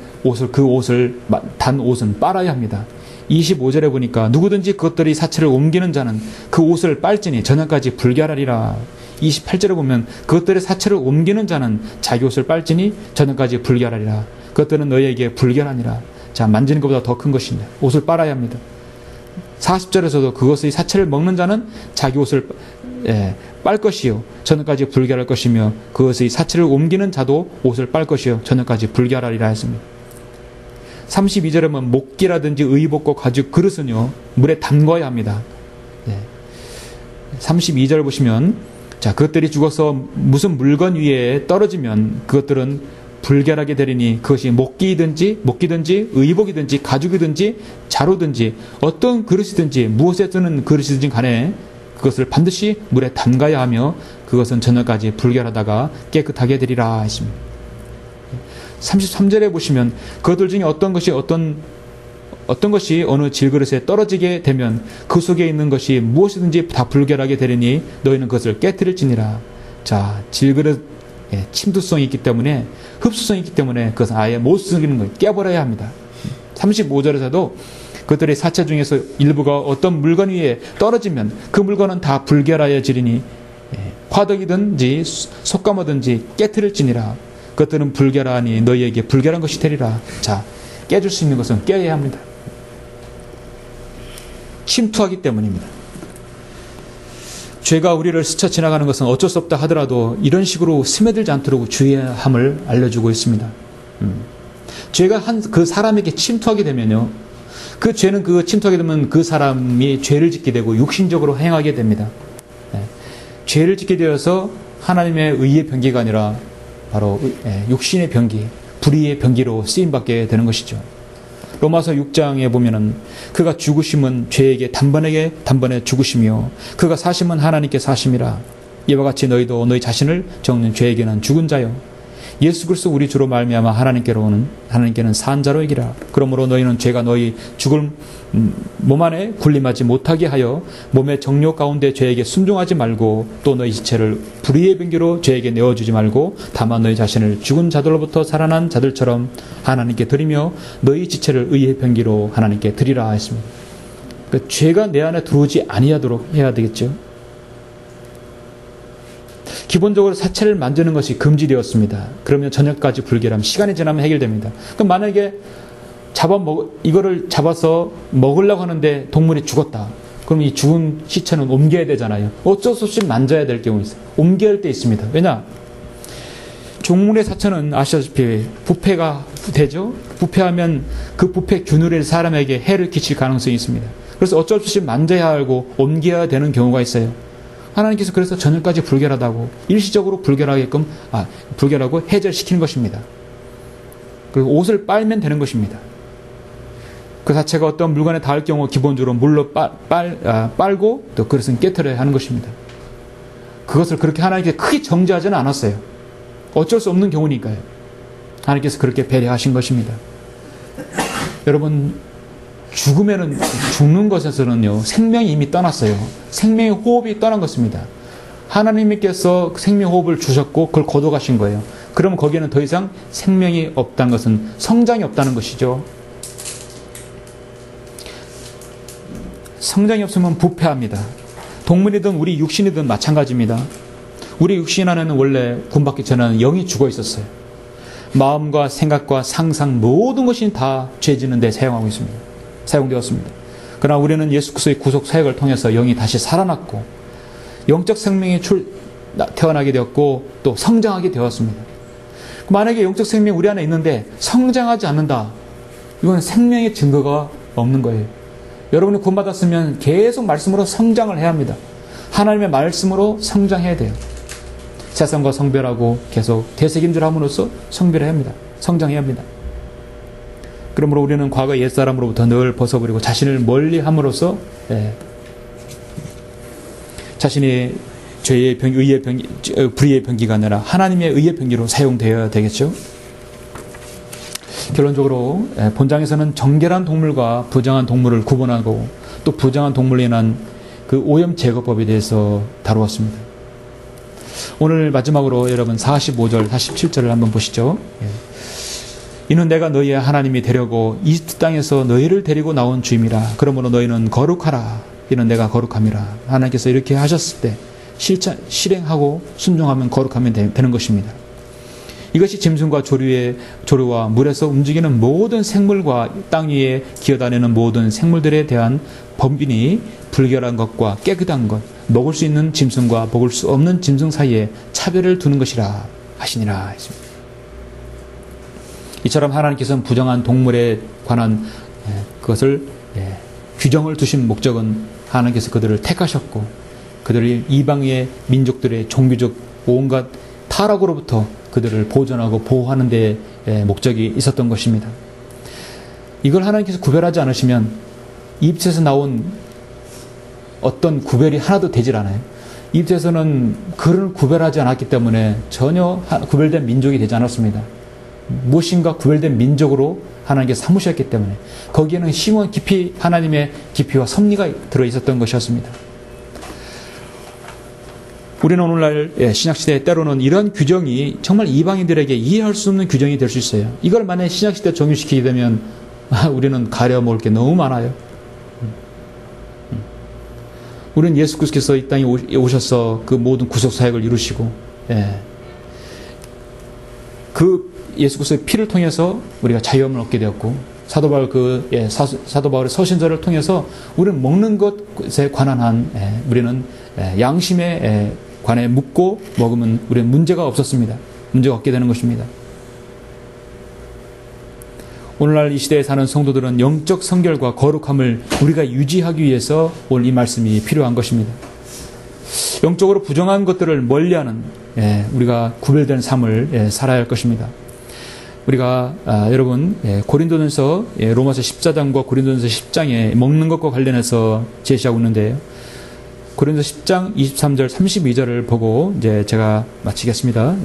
S1: 단 옷은 빨아야 합니다. 25절에 보니까 누구든지 그것들이 사체를 옮기는 자는 그 옷을 빨지니 저녁까지 불결하리라. 28절에 보면 그것들의 사체를 옮기는 자는 자기 옷을 빨지니 저녁까지 불결하리라. 그것들은 너희에게 불결하니라. 자, 만지는 것보다 더 큰 것입니다. 옷을 빨아야 합니다. 40절에서도 그것의 사체를 먹는 자는 자기 옷을 빨 것이요 저녁까지 불결할 것이며 그것의 사체를 옮기는 자도 옷을 빨 것이요 저녁까지 불결하리라 했습니다. 32절에 보면 목기라든지 의복과 가죽 그릇은요 물에 담궈야 합니다. 32절 보시면 자, 그것들이 죽어서 무슨 물건 위에 떨어지면 그것들은 불결하게 되리니 그것이 목기든지 의복이든지 가죽이든지 자루든지 어떤 그릇이든지 무엇에 쓰는 그릇이든지 간에 그것을 반드시 물에 담가야 하며 그것은 저녁까지 불결하다가 깨끗하게 되리라 했습니다. 33절에 보시면 그것들 중에 어떤 것이 어느 질그릇에 떨어지게 되면 그 속에 있는 것이 무엇이든지 다 불결하게 되리니 너희는 그것을 깨뜨릴지니라. 자, 질그릇 침투성이 있기 때문에 흡수성이 있기 때문에 그것은 아예 못 쓰는 걸 깨버려야 합니다. 35절에서도 그들의 사체 중에서 일부가 어떤 물건 위에 떨어지면 그 물건은 다 불결하여지리니 화덕이든지 속가마든지 깨뜨릴지니라. 그것들은 불결하니 너희에게 불결한 것이 되리라. 자, 깨줄 수 있는 것은 깨야 합니다. 침투하기 때문입니다. 죄가 우리를 스쳐 지나가는 것은 어쩔 수 없다 하더라도 이런 식으로 스며들지 않도록 주의해야 함을 알려주고 있습니다. 죄가 그 사람에게 침투하게 되면요, 그 죄는 그 침투하게 되면 그 사람이 죄를 짓게 되고 육신적으로 행하게 됩니다. 죄를 짓게 되어서 하나님의 의의 병기가 아니라 바로 육신의 병기, 불의의 병기로 쓰임받게 되는 것이죠. 로마서 6장에 보면은 그가 죽으심은 죄에게 단번에 죽으심이요 그가 사심은 하나님께 사심이라. 이와 같이 너희도 너희 자신을 적는 죄에게는 죽은 자요 예수 그리스도 우리 주로 말미암아 하나님께는 산 자로 이기라. 그러므로 너희는 죄가 너희 죽을 몸 안에 군림하지 못하게 하여 몸의 정욕 가운데 죄에게 순종하지 말고 또 너희 지체를 불의의 병기로 죄에게 내어주지 말고 다만 너희 자신을 죽은 자들로부터 살아난 자들처럼 하나님께 드리며 너희 지체를 의의 병기로 하나님께 드리라 했습니다. 그러니까 죄가 내 안에 들어오지 아니하도록 해야 되겠죠. 기본적으로 사체를 만드는 것이 금지되었습니다. 그러면 저녁까지 불결함, 시간이 지나면 해결됩니다. 그럼 만약에 이거를 잡아서 먹으려고 하는데 동물이 죽었다. 그럼 이 죽은 시체는 옮겨야 되잖아요. 어쩔 수 없이 만져야 될 경우 있어요. 옮겨야 할 때 있습니다. 왜냐? 종물의 사체는 아시다시피 부패가 되죠. 부패하면 그 부패 균열이 사람에게 해를 끼칠 가능성이 있습니다. 그래서 어쩔 수 없이 만져야 하고 옮겨야 되는 경우가 있어요. 하나님께서 그래서 저녁까지 불결하다고 일시적으로 불결하고 해결시키는 것입니다. 그리고 옷을 빨면 되는 것입니다. 그 자체가 어떤 물건에 닿을 경우 기본적으로 물로 빨고 또 그릇은 깨트려야 하는 것입니다. 그것을 그렇게 하나님께 크게 정죄하지는 않았어요. 어쩔 수 없는 경우니까요. 하나님께서 그렇게 배려하신 것입니다. 여러분, 죽는 것에서는요, 생명이 이미 떠났어요. 생명의 호흡이 떠난 것입니다. 하나님께서 생명 호흡을 주셨고 그걸 거둬가신 거예요. 그러면 거기에는 더 이상 생명이 없다는 것은 성장이 없다는 것이죠. 성장이 없으면 부패합니다. 동물이든 우리 육신이든 마찬가지입니다. 우리 육신 안에는 원래 구원받기 전에는 영이 죽어 있었어요. 마음과 생각과 상상 모든 것이 다 죄 짓는 데 사용되었습니다. 그러나 우리는 예수 그리스도의 구속 사역을 통해서 영이 다시 살아났고 영적 생명이 태어나게 되었고 또 성장하게 되었습니다. 만약에 영적 생명이 우리 안에 있는데 성장하지 않는다, 이건 생명의 증거가 없는 거예요. 여러분이 구원받았으면 계속 말씀으로 성장을 해야 합니다. 하나님의 말씀으로 성장해야 돼요. 세상과 성별하고 계속 되새김질함으로써 성별해야 합니다. 성장해야 합니다. 그러므로 우리는 과거 옛사람으로부터 늘 벗어버리고 자신을 멀리함으로써 자신이 죄의 불의의 병기가 아니라 하나님의 의의 병기로 사용되어야 되겠죠. 결론적으로 본장에서는 정결한 동물과 부정한 동물을 구분하고 또 부정한 동물로 인한 그 오염 제거법에 대해서 다루었습니다. 오늘 마지막으로 여러분 45절, 47절을 한번 보시죠. 이는 내가 너희의 하나님이 되려고 이집트 땅에서 너희를 데리고 나온 주임이라. 그러므로 너희는 거룩하라. 이는 내가 거룩함이라. 하나님께서 이렇게 하셨을 때 실행하고 순종하면 거룩하면 되는 것입니다. 이것이 짐승과 조류와 물에서 움직이는 모든 생물과 땅 위에 기어다니는 모든 생물들에 대한 법이니 불결한 것과 깨끗한 것, 먹을 수 있는 짐승과 먹을 수 없는 짐승 사이에 차별을 두는 것이라 하시니라 했습니다. 이처럼 하나님께서는 부정한 동물에 관한 그것을 규정을 두신 목적은 하나님께서 그들을 택하셨고 그들을 이방의 민족들의 종교적 온갖 타락으로부터 그들을 보존하고 보호하는 데 목적이 있었던 것입니다. 이걸 하나님께서 구별하지 않으시면 이집트에서 나온 어떤 구별이 하나도 되질 않아요. 이집트에서는 그를 구별하지 않았기 때문에 전혀 구별된 민족이 되지 않았습니다. 무엇인가 구별된 민족으로 하나님께서 삼으셨기 때문에 거기에는 심오한 깊이 하나님의 깊이와 섭리가 들어있었던 것이었습니다. 우리는 오늘날 신약시대에 때로는 이런 규정이 정말 이방인들에게 이해할 수 없는 규정이 될 수 있어요. 이걸 만약에 신약시대에 적용시키게 되면 우리는 가려먹을 게 너무 많아요. 우리는 예수 그리스도께서 이 땅에 오셔서 그 모든 구속사역을 이루시고 그 예수 그리스도의 피를 통해서 우리가 자유함을 얻게 되었고 사도 바울 사도 바울의 서신서를 통해서 우리는 먹는 것에 관한 우리는 양심에 관해 묻고 먹으면 우리는 문제가 없었습니다. 문제가 없게 되는 것입니다. 오늘날 이 시대에 사는 성도들은 영적 성결과 거룩함을 우리가 유지하기 위해서 오늘 이 말씀이 필요한 것입니다. 영적으로 부정한 것들을 멀리하는 우리가 구별된 삶을 살아야 할 것입니다. 우리가 여러분 고린도전서 로마서 14장과 고린도전서 10장에 먹는 것과 관련해서 제시하고 있는데요. 고린도서 10장 23절 32절을 보고 이제 제가 마치겠습니다.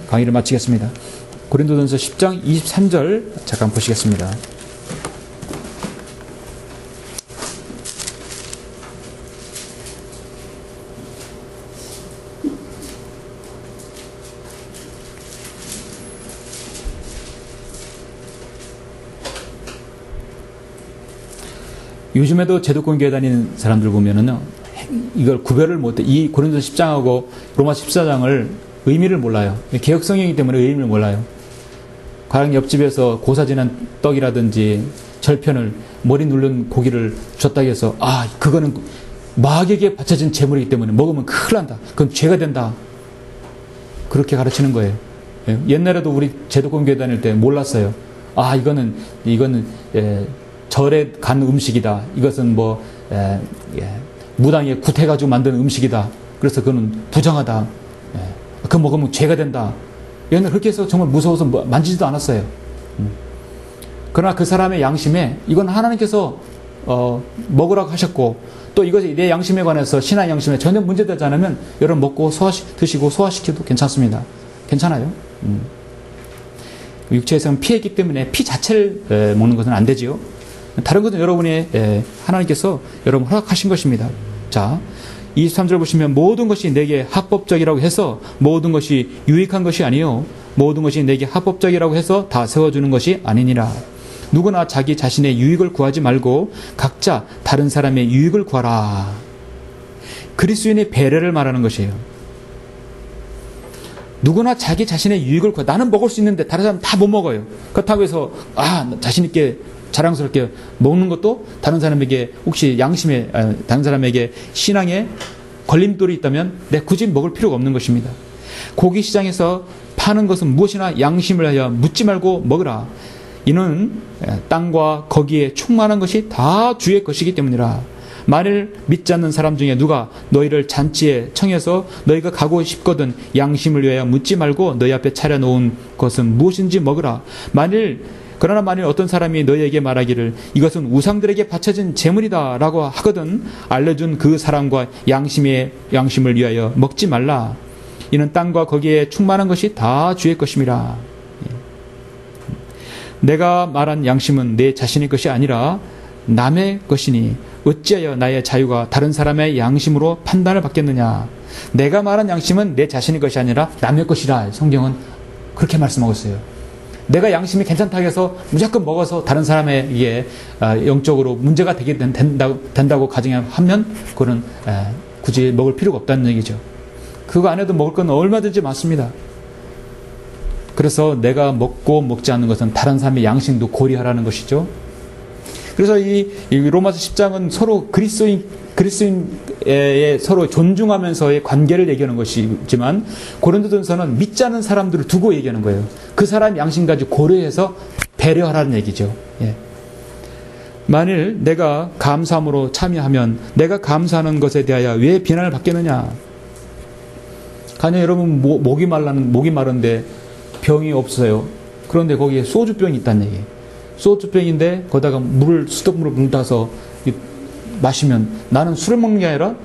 S1: 강의를 마치겠습니다. 고린도전서 10장 23절 잠깐 보시겠습니다. 요즘에도 제도권 교회 다니는 사람들 보면은 이걸 구별을 못해. 이 고린도서 10장하고 로마 14장을 의미를 몰라요. 개혁성이기 때문에 의미를 몰라요. 가령 옆집에서 고사지난 떡이라든지 절편을 머리 누른 고기를 줬다고 해서 그거는 마귀에게 바쳐진 제물이기 때문에 먹으면 큰일 난다. 그건 죄가 된다. 그렇게 가르치는 거예요. 옛날에도 우리 제도권 교회 다닐 때 몰랐어요. 이거는 절에 간 음식이다. 이것은 무당에 굿해가지고 만든 음식이다. 그래서 그거는 부정하다. 그거 먹으면 죄가 된다. 옛날에 그렇게 해서 정말 무서워서 만지지도 않았어요. 그러나 그 사람의 양심에 이건 하나님께서 먹으라고 하셨고 또 이것이 내 양심에 관해서 신앙 양심에 전혀 문제되지 않으면 여러분 먹고 드시고 소화시켜도 괜찮습니다. 괜찮아요. 육체에서는 피했기 때문에 피 자체를 먹는 것은 안 되지요. 다른 것은 여러분이 하나님께서 여러분 허락하신 것입니다. 자, 23절 보시면 모든 것이 내게 합법적이라고 해서 모든 것이 유익한 것이 아니요 모든 것이 내게 합법적이라고 해서 다 세워주는 것이 아니니라. 누구나 자기 자신의 유익을 구하지 말고 각자 다른 사람의 유익을 구하라. 그리스도인의 배려를 말하는 것이에요. 누구나 자기 자신의 유익을 구하. 나는 먹을 수 있는데 다른 사람은 다 못 먹어요. 그렇다고 해서 자신 있게 자랑스럽게 먹는 것도 다른 사람에게 혹시 양심에 다른 사람에게 신앙에 걸림돌이 있다면 굳이 먹을 필요가 없는 것입니다. 고기 시장에서 파는 것은 무엇이나 양심을 하여 묻지 말고 먹으라. 이는 땅과 거기에 충만한 것이 다 주의 것이기 때문이라. 만일 믿지 않는 사람 중에 누가 너희를 잔치에 청해서 너희가 가고 싶거든 양심을 위하여 묻지 말고 너희 앞에 차려놓은 것은 무엇인지 먹으라. 그러나 만일 어떤 사람이 너희에게 말하기를 이것은 우상들에게 바쳐진 제물이다 라고 하거든 알려준 그 사람과 양심을 위하여 먹지 말라. 이는 땅과 거기에 충만한 것이 다 주의 것임이라. 내가 말한 양심은 내 자신의 것이 아니라 남의 것이니 어찌하여 나의 자유가 다른 사람의 양심으로 판단을 받겠느냐. 내가 말한 양심은 내 자신의 것이 아니라 남의 것이라. 성경은 그렇게 말씀하고 있어요. 내가 양심이 괜찮다고 해서 무조건 먹어서 다른 사람에게 영적으로 문제가 된다고 가정하면 그거는 굳이 먹을 필요가 없다는 얘기죠. 그거 안 해도 먹을 건 얼마든지 많습니다. 그래서 내가 먹고 먹지 않는 것은 다른 사람의 양심도 고려하라는 것이죠. 그래서 이 로마서 10장은 서로 그리스도인의 서로 존중하면서의 관계를 얘기하는 것이지만 고린도전서는 믿지 않는 사람들을 두고 얘기하는 거예요. 그 사람 양심까지 고려해서 배려하라는 얘기죠. 만일 내가 감사함으로 참여하면 내가 감사하는 것에 대하여 왜 비난을 받겠느냐. 가령 여러분 목이 마른데 병이 없어요. 그런데 거기에 소주병이 있다는 얘기예요. 소주병인데 거기다가 수돗물을 뭉타서 마시면 나는 술을 먹는 게 아니라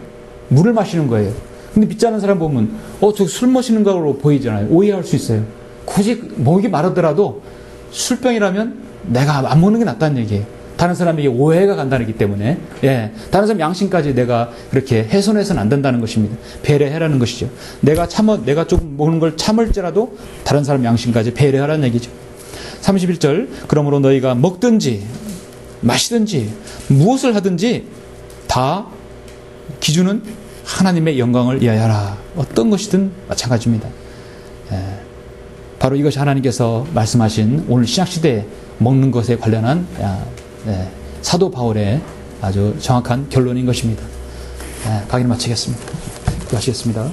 S1: 물을 마시는 거예요. 근데 믿지 않는 사람 보면 저 술 마시는 거로 보이잖아요. 오해할 수 있어요. 굳이 목이 마르더라도 술병이라면 내가 안 먹는 게 낫다는 얘기예요. 다른 사람에게 오해가 간다기 때문에 다른 사람 양심까지 내가 그렇게 훼손해서는 안 된다는 것입니다. 배려해라는 것이죠. 내가 조금 먹는 걸 참을지라도 다른 사람 양심까지 배려하라는 얘기죠. 31절 그러므로 너희가 먹든지 마시든지 무엇을 하든지 다 기준은 하나님의 영광을 위하여라. 어떤 것이든 마찬가지입니다. 바로 이것이 하나님께서 말씀하신 오늘 신약시대에 먹는 것에 관련한 사도 바울의 아주 정확한 결론인 것입니다. 강의를 마치겠습니다. 기도하시겠습니다.